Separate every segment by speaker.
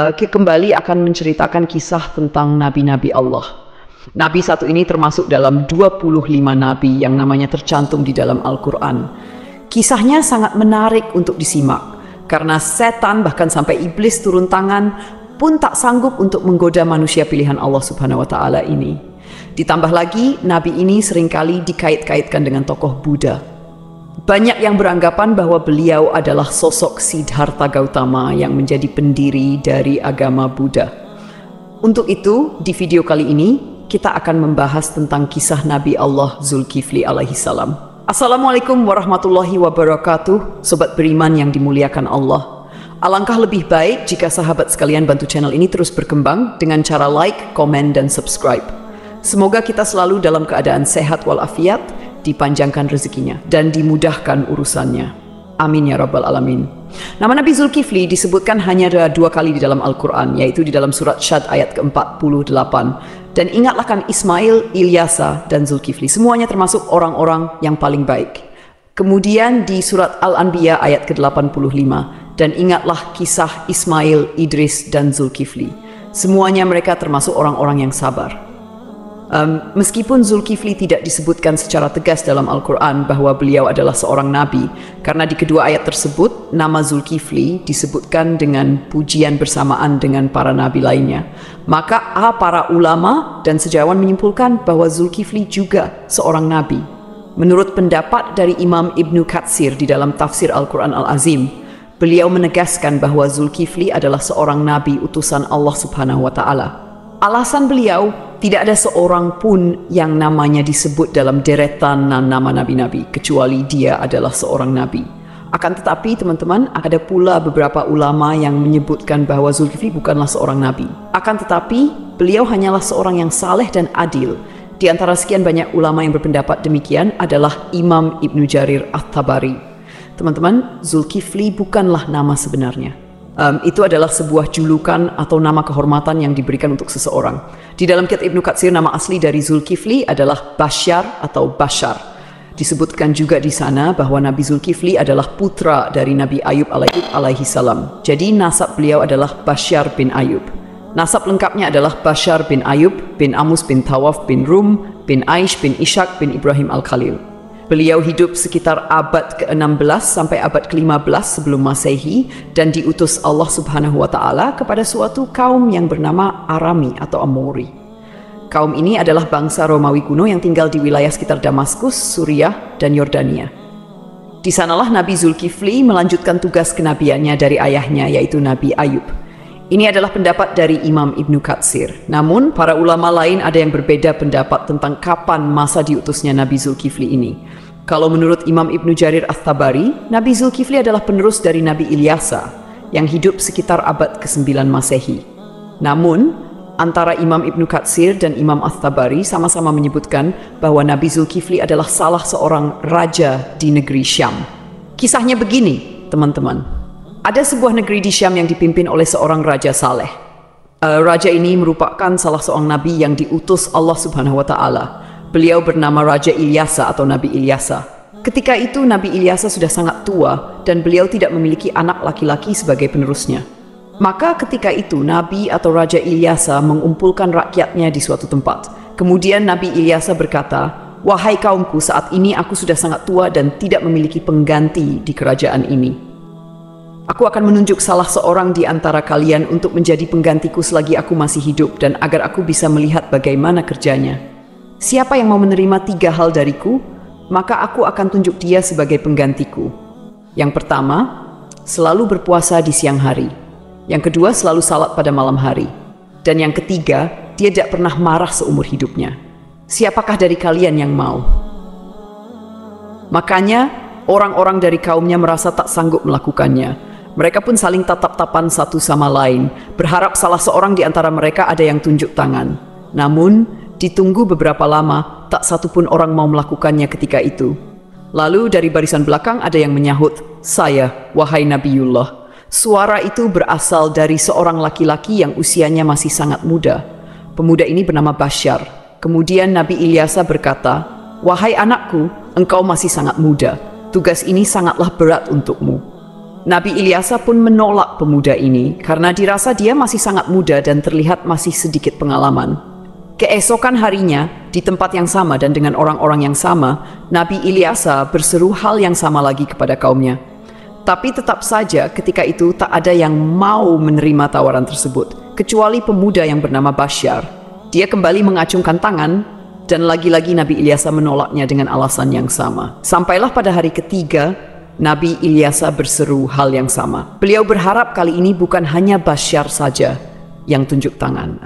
Speaker 1: kembali akan menceritakan kisah tentang nabi-nabi Allah. Nabi satu ini termasuk dalam 25 nabi yang namanya tercantum di dalam Al-Quran. Kisahnya sangat menarik untuk disimak, karena setan bahkan sampai iblis turun tangan pun tak sanggup untuk menggoda manusia pilihan Allah Subhanahu wa Ta'ala ini. Ditambah lagi, nabi ini seringkali dikait-kaitkan dengan tokoh Buddha. Banyak yang beranggapan bahwa beliau adalah sosok Siddhartha Gautama yang menjadi pendiri dari agama Buddha. Untuk itu, di video kali ini, kita akan membahas tentang kisah Nabi Allah Zulkifli alaihissalam. Assalamualaikum warahmatullahi wabarakatuh, sobat beriman yang dimuliakan Allah. Alangkah lebih baik jika sahabat sekalian bantu channel ini terus berkembang dengan cara like, komen, dan subscribe. Semoga kita selalu dalam keadaan sehat walafiat, dipanjangkan rezekinya, dan dimudahkan urusannya. Amin ya rabbal alamin. Nama Nabi Zulkifli disebutkan hanya 2 kali di dalam Al-Quran, yaitu di dalam surat Syad ayat ke-48. Dan ingatlah kan Ismail, Ilyasa, dan Zulkifli. Semuanya termasuk orang-orang yang paling baik. Kemudian di surat Al-Anbiya ayat ke-85. Dan ingatlah kisah Ismail, Idris, dan Zulkifli. Semuanya mereka termasuk orang-orang yang sabar. Meskipun Zulkifli tidak disebutkan secara tegas dalam Al-Quran bahwa beliau adalah seorang nabi, karena di kedua ayat tersebut nama Zulkifli disebutkan dengan pujian bersamaan dengan para nabi lainnya, maka para ulama dan sejarawan menyimpulkan bahwa Zulkifli juga seorang nabi. Menurut pendapat dari Imam Ibnu Katsir di dalam tafsir Al-Quran Al-Azim, beliau menegaskan bahwa Zulkifli adalah seorang nabi utusan Allah Subhanahu wa Ta'ala. Alasan beliau, tidak ada seorang pun yang namanya disebut dalam deretan nama nabi-nabi, kecuali dia adalah seorang nabi. Akan tetapi teman-teman, ada pula beberapa ulama yang menyebutkan bahwa Zulkifli bukanlah seorang nabi. Akan tetapi, beliau hanyalah seorang yang saleh dan adil. Di antara sekian banyak ulama yang berpendapat demikian adalah Imam Ibnu Jarir At-Tabari. Teman-teman, Zulkifli bukanlah nama sebenarnya. Itu adalah sebuah julukan atau nama kehormatan yang diberikan untuk seseorang. Di dalam kitab Ibnu Katsir, nama asli dari Zulkifli adalah Basyar atau Bashar. Disebutkan juga di sana bahwa Nabi Zulkifli adalah putra dari Nabi Ayub alaihissalam. Jadi nasab beliau adalah Basyar bin Ayub. Nasab lengkapnya adalah Basyar bin Ayub bin Amus bin Tawaf bin Rum bin Aish bin Ishak bin Ibrahim al-Khalil. Beliau hidup sekitar abad ke-16 sampai abad ke-15 sebelum Masehi dan diutus Allah Subhanahu wa Ta'ala kepada suatu kaum yang bernama Arami atau Amori. Kaum ini adalah bangsa Romawi kuno yang tinggal di wilayah sekitar Damaskus, Suriah, dan Yordania. Di sanalah Nabi Zulkifli melanjutkan tugas kenabiannya dari ayahnya, yaitu Nabi Ayub. Ini adalah pendapat dari Imam Ibnu Katsir. Namun, para ulama lain ada yang berbeda pendapat tentang kapan masa diutusnya Nabi Zulkifli ini. Kalau menurut Imam Ibnu Jarir At-Tabari, Nabi Zulkifli adalah penerus dari Nabi Ilyasa yang hidup sekitar abad ke-9 Masehi. Namun, antara Imam Ibnu Katsir dan Imam At-Tabari sama-sama menyebutkan bahwa Nabi Zulkifli adalah salah seorang raja di negeri Syam. Kisahnya begini, teman-teman. Ada sebuah negeri di Syam yang dipimpin oleh seorang raja saleh. Raja ini merupakan salah seorang nabi yang diutus Allah Subhanahu wa Ta'ala. Beliau bernama Raja Ilyasa atau Nabi Ilyasa. Ketika itu Nabi Ilyasa sudah sangat tua dan beliau tidak memiliki anak laki-laki sebagai penerusnya. Maka ketika itu Nabi atau Raja Ilyasa mengumpulkan rakyatnya di suatu tempat. Kemudian Nabi Ilyasa berkata, "Wahai kaumku, saat ini aku sudah sangat tua dan tidak memiliki pengganti di kerajaan ini. Aku akan menunjuk salah seorang di antara kalian untuk menjadi penggantiku selagi aku masih hidup dan agar aku bisa melihat bagaimana kerjanya. Siapa yang mau menerima 3 hal dariku, maka aku akan tunjuk dia sebagai penggantiku. Yang pertama, selalu berpuasa di siang hari. Yang kedua, selalu salat pada malam hari. Dan yang ketiga, dia tidak pernah marah seumur hidupnya. Siapakah dari kalian yang mau?" Makanya, orang-orang dari kaumnya merasa tak sanggup melakukannya. Mereka pun saling tatap-tapan satu sama lain, berharap salah seorang di antara mereka ada yang tunjuk tangan. Namun, ditunggu beberapa lama, tak satu pun orang mau melakukannya ketika itu. Lalu dari barisan belakang ada yang menyahut, "Saya, wahai Nabiullah." Suara itu berasal dari seorang laki-laki yang usianya masih sangat muda. Pemuda ini bernama Basyar. Kemudian Nabi Ilyasa berkata, "Wahai anakku, engkau masih sangat muda. Tugas ini sangatlah berat untukmu." Nabi Ilyasa pun menolak pemuda ini karena dirasa dia masih sangat muda dan terlihat masih sedikit pengalaman. Keesokan harinya, di tempat yang sama dan dengan orang-orang yang sama, Nabi Ilyasa berseru hal yang sama lagi kepada kaumnya. Tapi tetap saja ketika itu tak ada yang mau menerima tawaran tersebut, kecuali pemuda yang bernama Basyar. Dia kembali mengacungkan tangan, dan lagi-lagi Nabi Ilyasa menolaknya dengan alasan yang sama. Sampailah pada hari ketiga, Nabi Ilyasa berseru hal yang sama. Beliau berharap kali ini bukan hanya Basyar saja yang tunjuk tangan.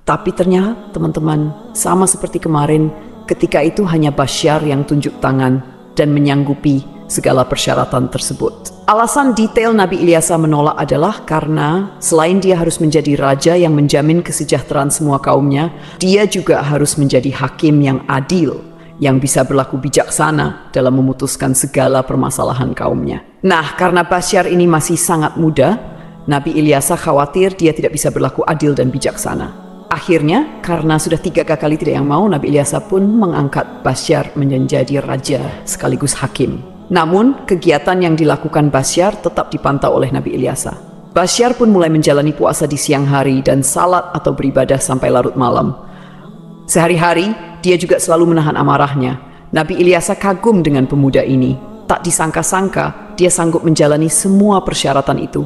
Speaker 1: Tapi ternyata teman-teman, sama seperti kemarin, ketika itu hanya Basyar yang tunjuk tangan dan menyanggupi segala persyaratan tersebut. Alasan detail Nabi Ilyasa menolak adalah karena selain dia harus menjadi raja yang menjamin kesejahteraan semua kaumnya, dia juga harus menjadi hakim yang adil, yang bisa berlaku bijaksana dalam memutuskan segala permasalahan kaumnya. Nah, karena Basyar ini masih sangat muda, Nabi Ilyasa khawatir dia tidak bisa berlaku adil dan bijaksana. Akhirnya, karena sudah 3 kali tidak yang mau, Nabi Ilyasa pun mengangkat Basyar menjadi raja sekaligus hakim. Namun, kegiatan yang dilakukan Basyar tetap dipantau oleh Nabi Ilyasa. Basyar pun mulai menjalani puasa di siang hari dan salat atau beribadah sampai larut malam. Sehari-hari, dia juga selalu menahan amarahnya. Nabi Ilyasa kagum dengan pemuda ini. Tak disangka-sangka, dia sanggup menjalani semua persyaratan itu.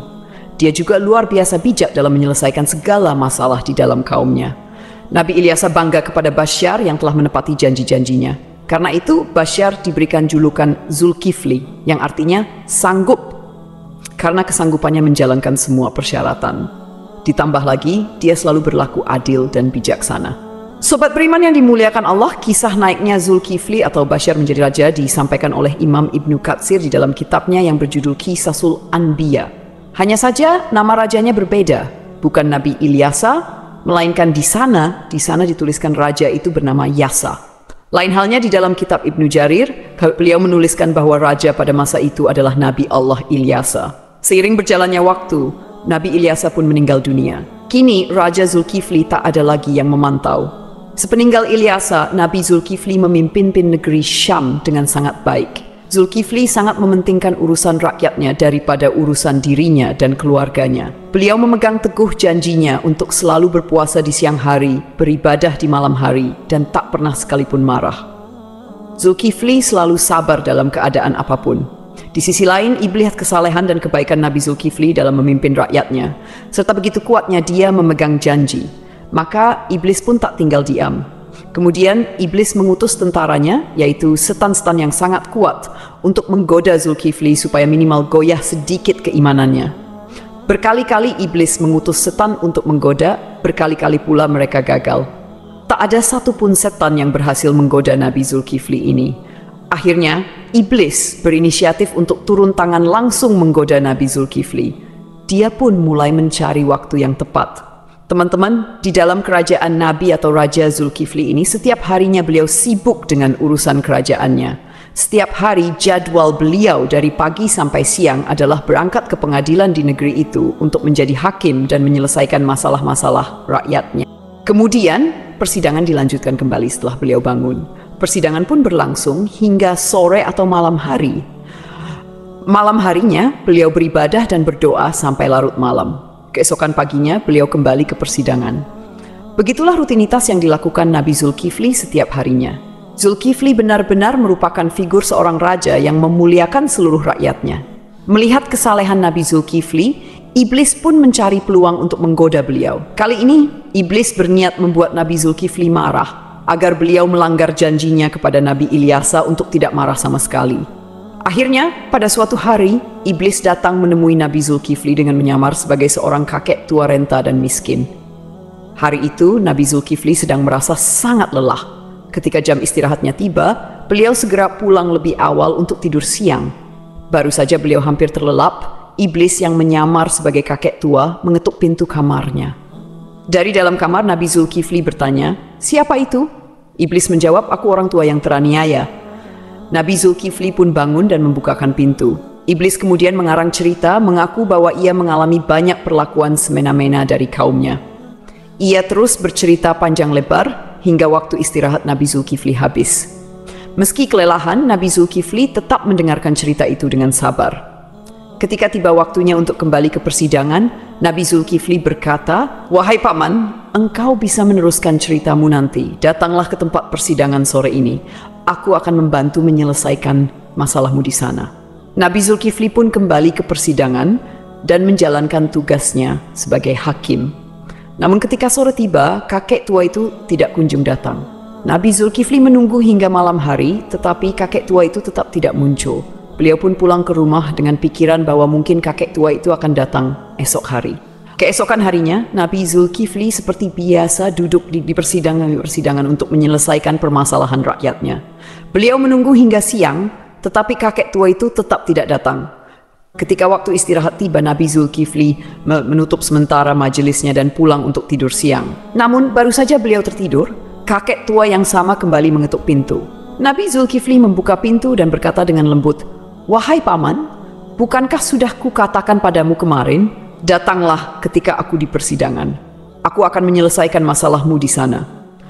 Speaker 1: Dia juga luar biasa bijak dalam menyelesaikan segala masalah di dalam kaumnya. Nabi Ilyasa bangga kepada Basyar yang telah menepati janji-janjinya. Karena itu, Basyar diberikan julukan Zulkifli, yang artinya sanggup, karena kesanggupannya menjalankan semua persyaratan. Ditambah lagi, dia selalu berlaku adil dan bijaksana. Sobat beriman yang dimuliakan Allah, kisah naiknya Zulkifli atau Basyar menjadi raja disampaikan oleh Imam Ibnu Katsir di dalam kitabnya yang berjudul Qisasul Anbiya. Hanya saja nama rajanya berbeda, bukan Nabi Ilyasa, melainkan di sana dituliskan raja itu bernama Yasa. Lain halnya di dalam kitab Ibnu Jarir, beliau menuliskan bahwa raja pada masa itu adalah Nabi Allah Ilyasa. Seiring berjalannya waktu, Nabi Ilyasa pun meninggal dunia. Kini Raja Zulkifli tak ada lagi yang memantau. Sepeninggal Ilyasa, Nabi Zulkifli memimpin negeri Syam dengan sangat baik. Zulkifli sangat mementingkan urusan rakyatnya daripada urusan dirinya dan keluarganya. Beliau memegang teguh janjinya untuk selalu berpuasa di siang hari, beribadah di malam hari, dan tak pernah sekalipun marah. Zulkifli selalu sabar dalam keadaan apapun. Di sisi lain, iblis kesalehan dan kebaikan Nabi Zulkifli dalam memimpin rakyatnya, serta begitu kuatnya dia memegang janji. Maka iblis pun tak tinggal diam. Kemudian iblis mengutus tentaranya, yaitu setan-setan yang sangat kuat, untuk menggoda Zulkifli supaya minimal goyah sedikit keimanannya. Berkali-kali iblis mengutus setan untuk menggoda, berkali-kali pula mereka gagal. Tak ada satupun setan yang berhasil menggoda Nabi Zulkifli ini. Akhirnya, iblis berinisiatif untuk turun tangan langsung menggoda Nabi Zulkifli. Dia pun mulai mencari waktu yang tepat. Teman-teman, di dalam kerajaan Nabi atau Raja Zulkifli ini, setiap harinya beliau sibuk dengan urusan kerajaannya. Setiap hari jadwal beliau dari pagi sampai siang adalah berangkat ke pengadilan di negeri itu untuk menjadi hakim dan menyelesaikan masalah-masalah rakyatnya. Kemudian, persidangan dilanjutkan kembali setelah beliau bangun. Persidangan pun berlangsung hingga sore atau malam hari. Malam harinya, beliau beribadah dan berdoa sampai larut malam. Keesokan paginya, beliau kembali ke persidangan. Begitulah rutinitas yang dilakukan Nabi Zulkifli setiap harinya. Zulkifli benar-benar merupakan figur seorang raja yang memuliakan seluruh rakyatnya. Melihat kesalehan Nabi Zulkifli, iblis pun mencari peluang untuk menggoda beliau. Kali ini, iblis berniat membuat Nabi Zulkifli marah, agar beliau melanggar janjinya kepada Nabi Ilyasa untuk tidak marah sama sekali. Akhirnya, pada suatu hari, iblis datang menemui Nabi Zulkifli dengan menyamar sebagai seorang kakek tua renta dan miskin. Hari itu, Nabi Zulkifli sedang merasa sangat lelah. Ketika jam istirahatnya tiba, beliau segera pulang lebih awal untuk tidur siang. Baru saja beliau hampir terlelap, iblis yang menyamar sebagai kakek tua mengetuk pintu kamarnya. Dari dalam kamar, Nabi Zulkifli bertanya, "Siapa itu?" Iblis menjawab, "Aku orang tua yang teraniaya." Nabi Zulkifli pun bangun dan membukakan pintu. Iblis kemudian mengarang cerita mengaku bahwa ia mengalami banyak perlakuan semena-mena dari kaumnya. Ia terus bercerita panjang lebar hingga waktu istirahat Nabi Zulkifli habis. Meski kelelahan, Nabi Zulkifli tetap mendengarkan cerita itu dengan sabar. Ketika tiba waktunya untuk kembali ke persidangan, Nabi Zulkifli berkata, "Wahai paman, engkau bisa meneruskan ceritamu nanti. Datanglah ke tempat persidangan sore ini. Aku akan membantu menyelesaikan masalahmu di sana." Nabi Zulkifli pun kembali ke persidangan dan menjalankan tugasnya sebagai hakim. Namun ketika sore tiba, kakek tua itu tidak kunjung datang. Nabi Zulkifli menunggu hingga malam hari, tetapi kakek tua itu tetap tidak muncul. Beliau pun pulang ke rumah dengan pikiran bahwa mungkin kakek tua itu akan datang esok hari. Keesokan harinya, Nabi Zulkifli seperti biasa duduk di persidangan untuk menyelesaikan permasalahan rakyatnya. Beliau menunggu hingga siang, tetapi kakek tua itu tetap tidak datang. Ketika waktu istirahat tiba, Nabi Zulkifli menutup sementara majelisnya dan pulang untuk tidur siang. Namun baru saja beliau tertidur, kakek tua yang sama kembali mengetuk pintu. Nabi Zulkifli membuka pintu dan berkata dengan lembut, "Wahai paman, bukankah sudah kukatakan padamu kemarin, datanglah ketika aku di persidangan. Aku akan menyelesaikan masalahmu di sana."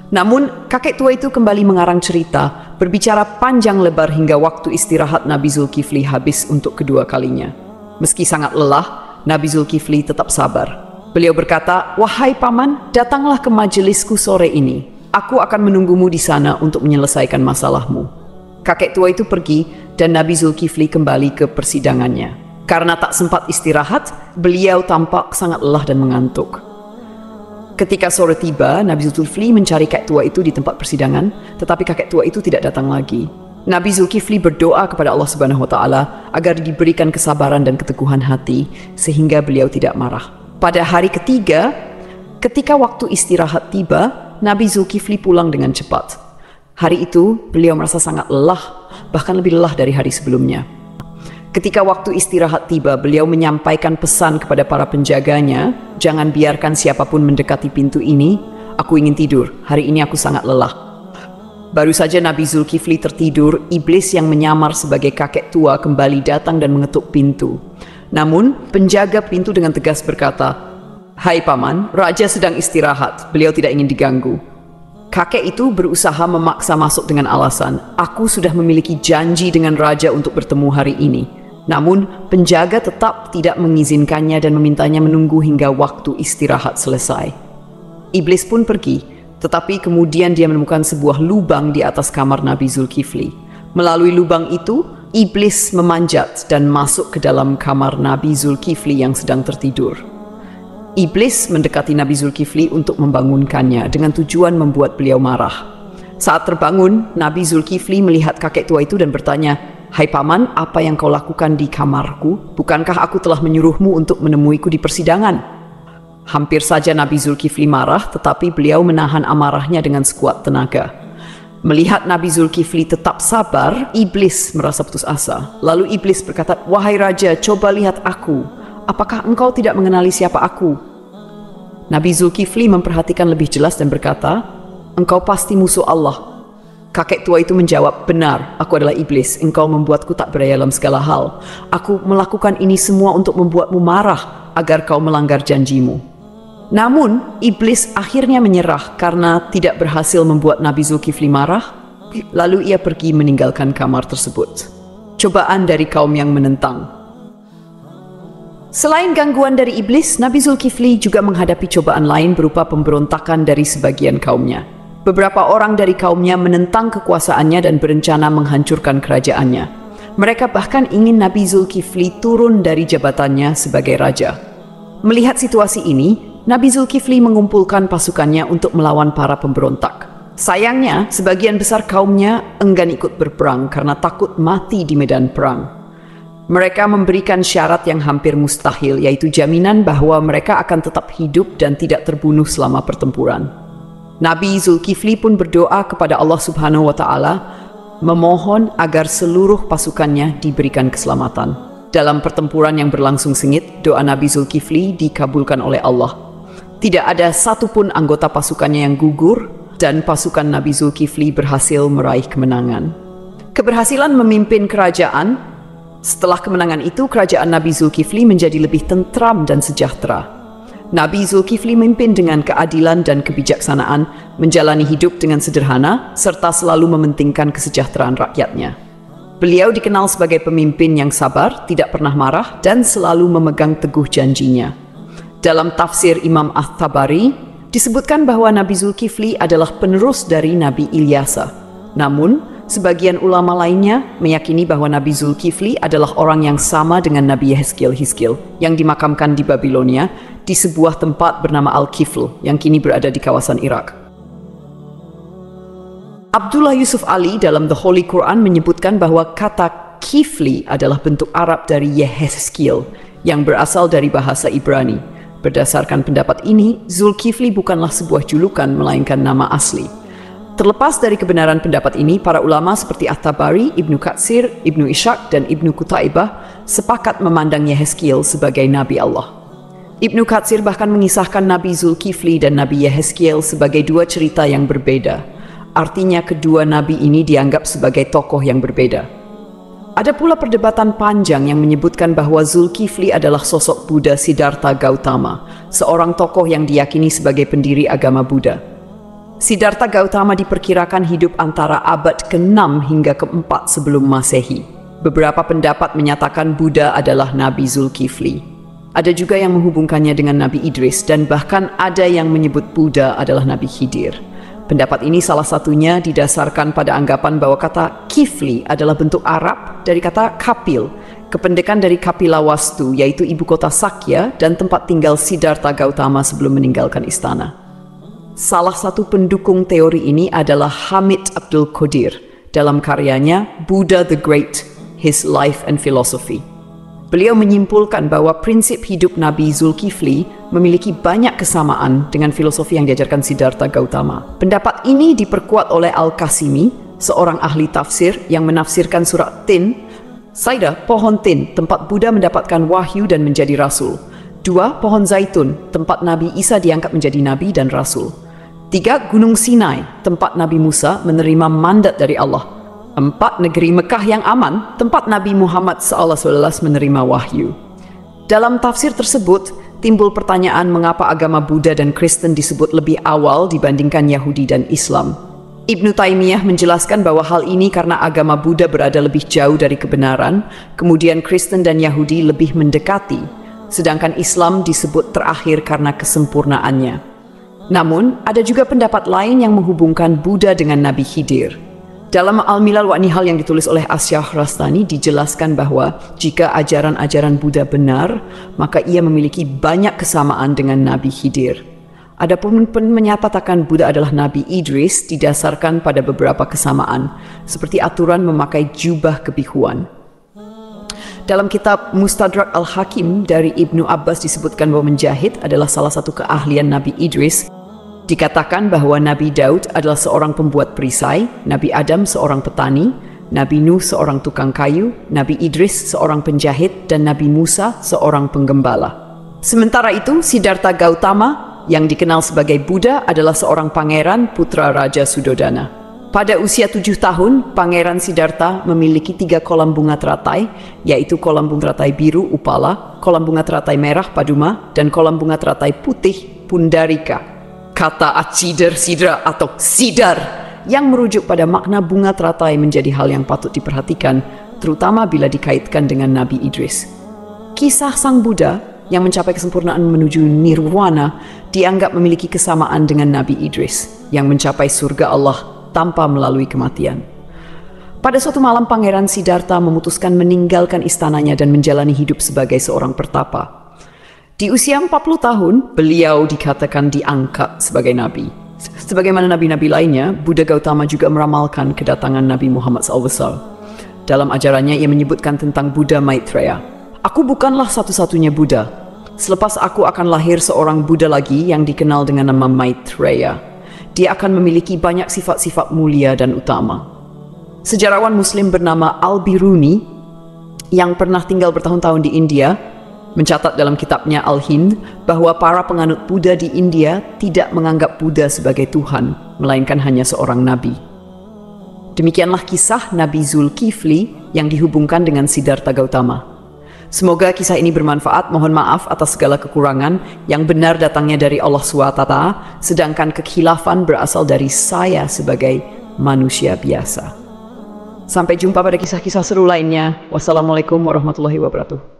Speaker 1: Namun kakek tua itu kembali mengarang cerita, berbicara panjang lebar hingga waktu istirahat Nabi Zulkifli habis untuk kedua kalinya. Meski sangat lelah, Nabi Zulkifli tetap sabar. Beliau berkata, "Wahai paman, datanglah ke majelisku sore ini. Aku akan menunggumu di sana untuk menyelesaikan masalahmu." Kakek tua itu pergi dan Nabi Zulkifli kembali ke persidangannya. Karena tak sempat istirahat, beliau tampak sangat lelah dan mengantuk. Ketika sore tiba, Nabi Zulkifli mencari kakek tua itu di tempat persidangan, tetapi kakek tua itu tidak datang lagi. Nabi Zulkifli berdoa kepada Allah Subhanahu wa Ta'ala agar diberikan kesabaran dan keteguhan hati sehingga beliau tidak marah. Pada hari ketiga, ketika waktu istirahat tiba, Nabi Zulkifli pulang dengan cepat. Hari itu, beliau merasa sangat lelah, bahkan lebih lelah dari hari sebelumnya. Ketika waktu istirahat tiba, beliau menyampaikan pesan kepada para penjaganya, "Jangan biarkan siapapun mendekati pintu ini. Aku ingin tidur. Hari ini aku sangat lelah." Baru saja Nabi Zulkifli tertidur, iblis yang menyamar sebagai kakek tua kembali datang dan mengetuk pintu. Namun, penjaga pintu dengan tegas berkata, "Hai paman, raja sedang istirahat. Beliau tidak ingin diganggu." Kakek itu berusaha memaksa masuk dengan alasan, "Aku sudah memiliki janji dengan raja untuk bertemu hari ini." Namun, penjaga tetap tidak mengizinkannya dan memintanya menunggu hingga waktu istirahat selesai. Iblis pun pergi, tetapi kemudian dia menemukan sebuah lubang di atas kamar Nabi Zulkifli. Melalui lubang itu, iblis memanjat dan masuk ke dalam kamar Nabi Zulkifli yang sedang tertidur. Iblis mendekati Nabi Zulkifli untuk membangunkannya dengan tujuan membuat beliau marah. Saat terbangun, Nabi Zulkifli melihat kakek tua itu dan bertanya, "Hai paman, apa yang kau lakukan di kamarku? Bukankah aku telah menyuruhmu untuk menemuiku di persidangan?" Hampir saja Nabi Zulkifli marah, tetapi beliau menahan amarahnya dengan sekuat tenaga. Melihat Nabi Zulkifli tetap sabar, iblis merasa putus asa. Lalu iblis berkata, "Wahai raja, coba lihat aku. Apakah engkau tidak mengenali siapa aku?" Nabi Zulkifli memperhatikan lebih jelas dan berkata, "Engkau pasti musuh Allah." Kakek tua itu menjawab, "Benar, aku adalah iblis. Engkau membuatku tak berdaya dalam segala hal. Aku melakukan ini semua untuk membuatmu marah agar kau melanggar janjimu." Namun, iblis akhirnya menyerah karena tidak berhasil membuat Nabi Zulkifli marah. Lalu ia pergi meninggalkan kamar tersebut. Cobaan dari kaum yang menentang. Selain gangguan dari iblis, Nabi Zulkifli juga menghadapi cobaan lain berupa pemberontakan dari sebagian kaumnya. Beberapa orang dari kaumnya menentang kekuasaannya dan berencana menghancurkan kerajaannya. Mereka bahkan ingin Nabi Zulkifli turun dari jabatannya sebagai raja. Melihat situasi ini, Nabi Zulkifli mengumpulkan pasukannya untuk melawan para pemberontak. Sayangnya, sebagian besar kaumnya enggan ikut berperang karena takut mati di medan perang. Mereka memberikan syarat yang hampir mustahil, yaitu jaminan bahwa mereka akan tetap hidup dan tidak terbunuh selama pertempuran. Nabi Zulkifli pun berdoa kepada Allah Subhanahu wa Ta'ala, memohon agar seluruh pasukannya diberikan keselamatan. Dalam pertempuran yang berlangsung sengit, doa Nabi Zulkifli dikabulkan oleh Allah. Tidak ada satupun anggota pasukannya yang gugur, dan pasukan Nabi Zulkifli berhasil meraih kemenangan. Keberhasilan memimpin kerajaan. Setelah kemenangan itu, kerajaan Nabi Zulkifli menjadi lebih tentram dan sejahtera. Nabi Zulkifli memimpin dengan keadilan dan kebijaksanaan, menjalani hidup dengan sederhana, serta selalu mementingkan kesejahteraan rakyatnya. Beliau dikenal sebagai pemimpin yang sabar, tidak pernah marah, dan selalu memegang teguh janjinya. Dalam tafsir Imam At-Tabari, disebutkan bahwa Nabi Zulkifli adalah penerus dari Nabi Ilyasa. Namun, sebagian ulama lainnya meyakini bahwa Nabi Zulkifli adalah orang yang sama dengan Nabi Yehezkiel yang dimakamkan di Babilonia di sebuah tempat bernama Al-Kifl yang kini berada di kawasan Irak. Abdullah Yusuf Ali dalam The Holy Quran menyebutkan bahwa kata Kifli adalah bentuk Arab dari Yehezkiel yang berasal dari bahasa Ibrani. Berdasarkan pendapat ini, Zulkifli bukanlah sebuah julukan melainkan nama asli. Terlepas dari kebenaran pendapat ini, para ulama seperti At-Tabari, Ibnu Katsir, Ibnu Ishaq, dan Ibnu Qutaibah sepakat memandang Yehezkiel sebagai Nabi Allah. Ibnu Katsir bahkan mengisahkan Nabi Zulkifli dan Nabi Yehezkiel sebagai dua cerita yang berbeda. Artinya kedua nabi ini dianggap sebagai tokoh yang berbeda. Ada pula perdebatan panjang yang menyebutkan bahwa Zulkifli adalah sosok Buddha Siddhartha Gautama, seorang tokoh yang diyakini sebagai pendiri agama Buddha. Siddhartha Gautama diperkirakan hidup antara abad ke-6 hingga ke-4 sebelum Masehi. Beberapa pendapat menyatakan Buddha adalah Nabi Zulkifli. Ada juga yang menghubungkannya dengan Nabi Idris, dan bahkan ada yang menyebut Buddha adalah Nabi Khidir. Pendapat ini salah satunya didasarkan pada anggapan bahwa kata Kifli adalah bentuk Arab dari kata Kapil, kependekan dari Kapilawastu, yaitu ibu kota Sakya dan tempat tinggal Siddhartha Gautama sebelum meninggalkan istana. Salah satu pendukung teori ini adalah Hamid Abdul Qadir dalam karyanya Buddha the Great, His Life and Philosophy. Beliau menyimpulkan bahwa prinsip hidup Nabi Zulkifli memiliki banyak kesamaan dengan filosofi yang diajarkan Siddhartha Gautama. Pendapat ini diperkuat oleh Al-Qasimi, seorang ahli tafsir yang menafsirkan surat Tin. Saidah, pohon Tin, tempat Buddha mendapatkan wahyu dan menjadi rasul. 2. Pohon Zaitun, tempat Nabi Isa diangkat menjadi nabi dan rasul. 3. Gunung Sinai, tempat Nabi Musa menerima mandat dari Allah. 4. Negeri Mekah yang aman, tempat Nabi Muhammad SAW menerima wahyu. Dalam tafsir tersebut, timbul pertanyaan mengapa agama Buddha dan Kristen disebut lebih awal dibandingkan Yahudi dan Islam. Ibnu Taimiyah menjelaskan bahwa hal ini karena agama Buddha berada lebih jauh dari kebenaran, kemudian Kristen dan Yahudi lebih mendekati, sedangkan Islam disebut terakhir karena kesempurnaannya. Namun, ada juga pendapat lain yang menghubungkan Buddha dengan Nabi Khidir. Dalam Al-Milal wa Nihal yang ditulis oleh As-Syahrastani dijelaskan bahwa jika ajaran-ajaran Buddha benar, maka ia memiliki banyak kesamaan dengan Nabi Khidir. Adapun menyatakan Buddha adalah Nabi Idris didasarkan pada beberapa kesamaan, seperti aturan memakai jubah kebihuan. Dalam kitab Mustadrak Al-Hakim dari Ibnu Abbas disebutkan bahwa menjahit adalah salah satu keahlian Nabi Idris. Dikatakan bahwa Nabi Daud adalah seorang pembuat perisai, Nabi Adam seorang petani, Nabi Nuh seorang tukang kayu, Nabi Idris seorang penjahit, dan Nabi Musa seorang penggembala. Sementara itu, Siddhartha Gautama yang dikenal sebagai Buddha adalah seorang pangeran putra Raja Sudodana. Pada usia 7 tahun, Pangeran Siddhartha memiliki 3 kolam bunga teratai, yaitu kolam bunga teratai biru Upala, kolam bunga teratai merah Paduma, dan kolam bunga teratai putih Pundarika. Kata Acider Sidra atau Sidar yang merujuk pada makna bunga teratai menjadi hal yang patut diperhatikan, terutama bila dikaitkan dengan Nabi Idris. Kisah Sang Buddha yang mencapai kesempurnaan menuju nirwana dianggap memiliki kesamaan dengan Nabi Idris yang mencapai surga Allah tanpa melalui kematian. Pada suatu malam, Pangeran Siddhartha memutuskan meninggalkan istananya dan menjalani hidup sebagai seorang pertapa. Di usia 40 tahun, beliau dikatakan diangkat sebagai nabi. Sebagaimana nabi-nabi lainnya, Buddha Gautama juga meramalkan kedatangan Nabi Muhammad SAW. Dalam ajarannya, ia menyebutkan tentang Buddha Maitreya. Aku bukanlah satu-satunya Buddha. Selepas aku akan lahir seorang Buddha lagi yang dikenal dengan nama Maitreya. Dia akan memiliki banyak sifat-sifat mulia dan utama. Sejarawan Muslim bernama Al-Biruni yang pernah tinggal bertahun-tahun di India mencatat dalam kitabnya Al-Hind bahwa para penganut Buddha di India tidak menganggap Buddha sebagai Tuhan, melainkan hanya seorang nabi. Demikianlah kisah Nabi Zulkifli yang dihubungkan dengan Siddhartha Gautama. Semoga kisah ini bermanfaat. Mohon maaf atas segala kekurangan. Yang benar datangnya dari Allah SWT, sedangkan kekhilafan berasal dari saya sebagai manusia biasa. Sampai jumpa pada kisah-kisah seru lainnya. Wassalamualaikum warahmatullahi wabarakatuh.